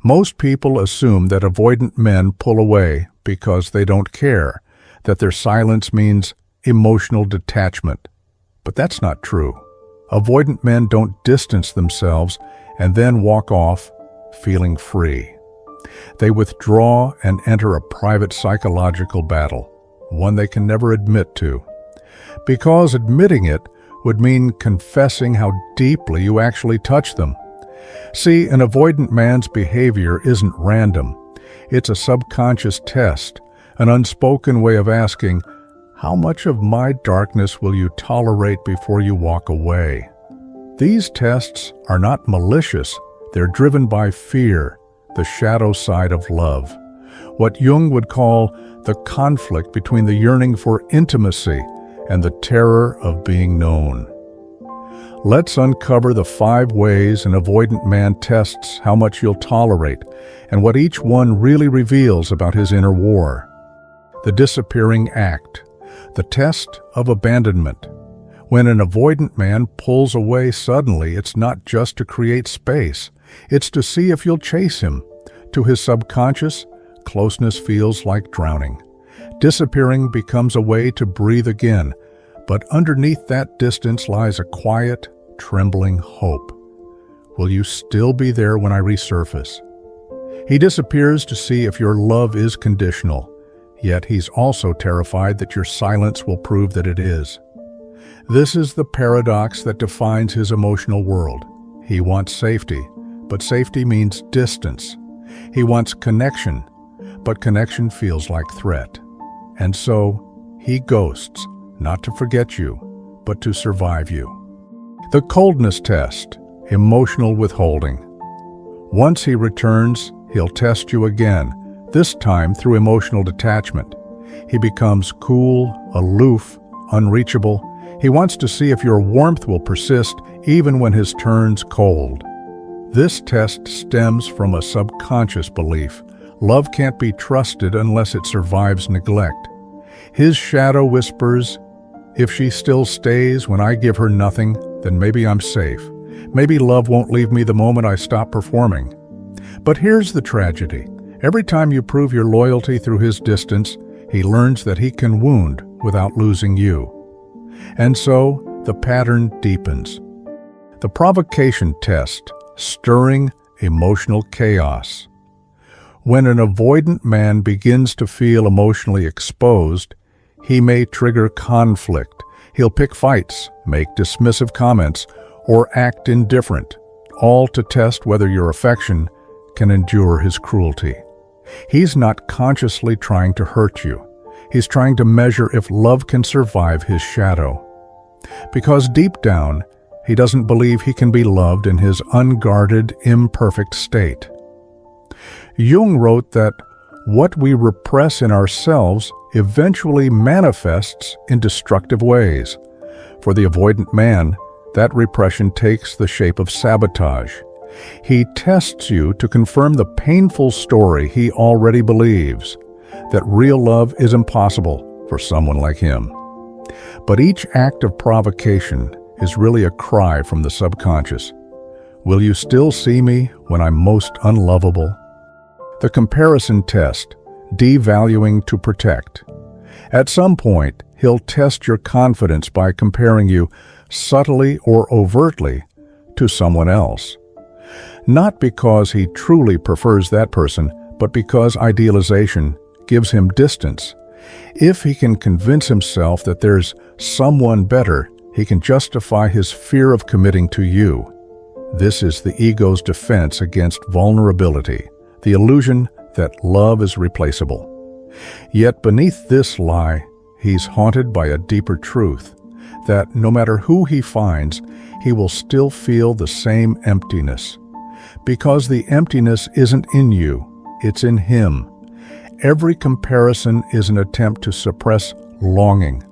Most people assume that avoidant men pull away because they don't care, that their silence means emotional detachment. But that's not true. Avoidant men don't distance themselves and then walk off feeling free. They withdraw and enter a private psychological battle, one they can never admit to. Because admitting it would mean confessing how deeply you actually touch them. See, an avoidant man's behavior isn't random. It's a subconscious test, an unspoken way of asking, how much of my darkness will you tolerate before you walk away? These tests are not malicious. They're driven by fear, the shadow side of love, what Jung would call the conflict between the yearning for intimacy and the terror of being known. Let's uncover the 5 ways an avoidant man tests how much you'll tolerate and what each one really reveals about his inner war. The disappearing act, the test of abandonment. When an avoidant man pulls away suddenly, it's not just to create space. It's to see if you'll chase him. To his subconscious, closeness feels like drowning. Disappearing becomes a way to breathe again, but underneath that distance lies a quiet, trembling hope. Will you still be there when I resurface? He disappears to see if your love is conditional, yet he's also terrified that your silence will prove that it is. This is the paradox that defines his emotional world. He wants safety, but safety means distance. He wants connection, but connection feels like threat. And so, he ghosts, not to forget you, but to survive you. The coldness test, emotional withholding. Once he returns, he'll test you again, this time through emotional detachment. He becomes cool, aloof, unreachable. He wants to see if your warmth will persist even when his turn's cold. This test stems from a subconscious belief. Love can't be trusted unless it survives neglect. His shadow whispers, if she still stays when I give her nothing, then maybe I'm safe. Maybe love won't leave me the moment I stop performing. But here's the tragedy. Every time you prove your loyalty through his distance, he learns that he can wound without losing you. And so, the pattern deepens. The provocation test, stirring emotional chaos. When an avoidant man begins to feel emotionally exposed, he may trigger conflict. He'll pick fights, make dismissive comments, or act indifferent, all to test whether your affection can endure his cruelty. He's not consciously trying to hurt you. He's trying to measure if love can survive his shadow. Because deep down, he doesn't believe he can be loved in his unguarded, imperfect state. Jung wrote that what we repress in ourselves eventually manifests in destructive ways. For the avoidant man, that repression takes the shape of sabotage. He tests you to confirm the painful story he already believes, that real love is impossible for someone like him. But each act of provocation is really a cry from the subconscious. Will you still see me when I'm most unlovable? The comparison test, devaluing to protect. At some point, he'll test your confidence by comparing you, subtly or overtly, to someone else. Not because he truly prefers that person, but because idealization gives him distance. If he can convince himself that there's someone better, he can justify his fear of committing to you. This is the ego's defense against vulnerability, the illusion that love is replaceable. Yet beneath this lie, he's haunted by a deeper truth, that no matter who he finds, he will still feel the same emptiness. Because the emptiness isn't in you, it's in him. Every comparison is an attempt to suppress longing.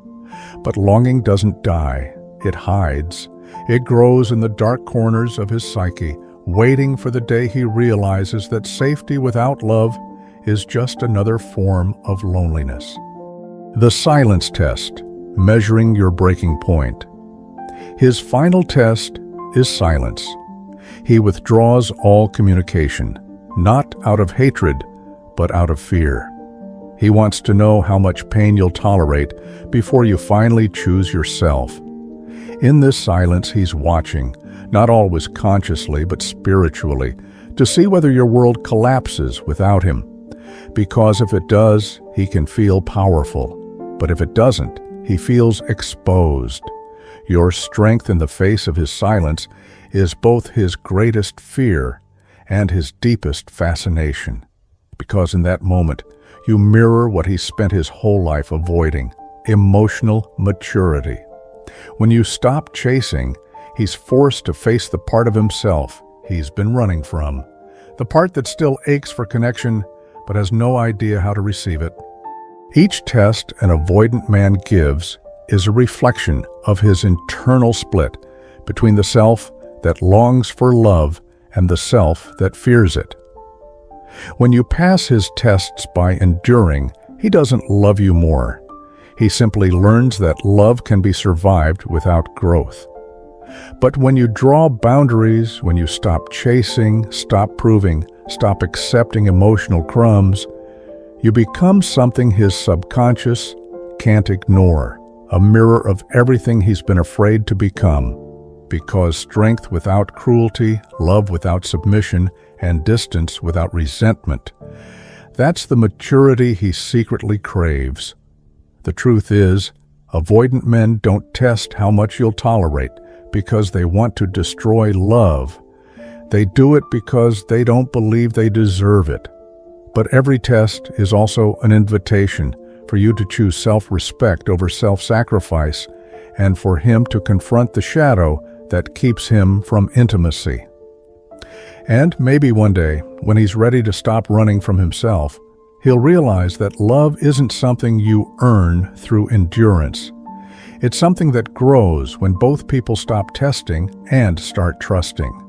But longing doesn't die, it hides. It grows in the dark corners of his psyche, waiting for the day he realizes that safety without love is just another form of loneliness. The silence test, measuring your breaking point. His final test is silence. He withdraws all communication. not out of hatred, but out of fear. He wants to know how much pain you'll tolerate before you finally choose yourself. In this silence, he's watching, not always consciously but spiritually, to see whether your world collapses without him. Because if it does, he can feel powerful. But if it doesn't, he feels exposed. Your strength in the face of his silence is both his greatest fear and his deepest fascination. Because in that moment, you mirror what he spent his whole life avoiding: emotional maturity. When you stop chasing, he's forced to face the part of himself he's been running from, the part that still aches for connection but has no idea how to receive it. Each test an avoidant man gives is a reflection of his internal split between the self that longs for love and the self that fears it. When you pass his tests by enduring, he doesn't love you more. He simply learns that love can be survived without growth. But when you draw boundaries, when you stop chasing, stop proving, stop accepting emotional crumbs, you become something his subconscious can't ignore, a mirror of everything he's been afraid to become. Because strength without cruelty, love without submission, and distance without resentment, that's the maturity he secretly craves. The truth is, avoidant men don't test how much you'll tolerate because they want to destroy love. They do it because they don't believe they deserve it. But every test is also an invitation for you to choose self-respect over self-sacrifice, and for him to confront the shadow that keeps him from intimacy. And maybe one day, when he's ready to stop running from himself, he'll realize that love isn't something you earn through endurance. It's something that grows when both people stop testing and start trusting.